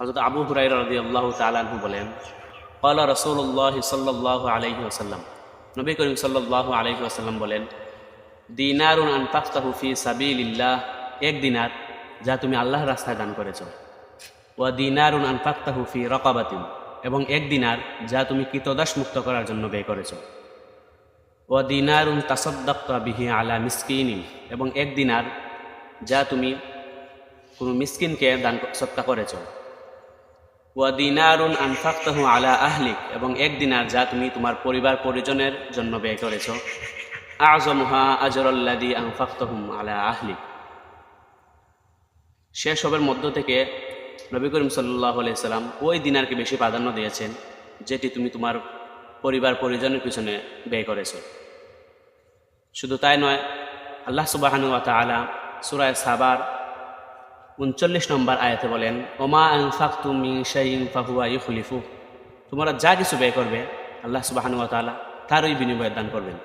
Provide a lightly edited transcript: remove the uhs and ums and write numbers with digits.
হযরত আবু হুরায়রা রাদিয়াল্লাহু তাআলা আনহু বলেন, ক্বালা রাসূলুল্লাহ সাল্লাল্লাহু আলাইহি ওয়াসাল্লাম, নবী করিম সাল্লাল্লাহু আলাইহি ওয়াসাল্লাম বলেন, দিনারুন আনফাকতাহু ফি সাবিলিল্লাহ, এক দিনার যা তুমি আল্লাহর রাস্তায় দান করেছো। ওয়া দিনারুন আনফাকতাহু ফি রাকাবাতিন, এবং এক দিনার যা তুমি কৃতদাস মুক্ত করার জন্য ব্যয় করেছো। ওয়া দিনারুন তাসাদ্দাকতা বিহি আলা মিসকিনিন, এবং এক দিনার যা তুমি কোনো মিসকিনকে দান সদকা করেছো। ওয়া দিনারুন আনফাকতাহু আলা আহলিক, এবং এক দিনার যা তুমি তোমার পরিবার পরিজনের জন্য ব্যয় করেছো। আযমুহা আজরাল্লাযী আনফাকতাহুম আলা আহলিক, সেসবের মধ্য থেকে নবী করিম সাল্লাল্লাহু আলাইহি সাল্লাম ওই দিনারকে বেশি প্রাধান্য দিয়েছেন যেটি তুমি তোমার পরিবার পরিজনের পিছনে ব্যয় করেছো। শুধু তাই নয়, আল্লাহ সুবহানাহু ওয়া তাআলা সূরা সাবার 39 নম্বর আয়াতে বলেন, ওমা আনফাকতুম মিন শাইইন ফাহুয়া ইউখলিফু, তোমরা যা কিছু ব্যয় করবে আল্লাহ সুবহানাহু ওয়া তাআলা তারই বিনিময়ে দান করবেন।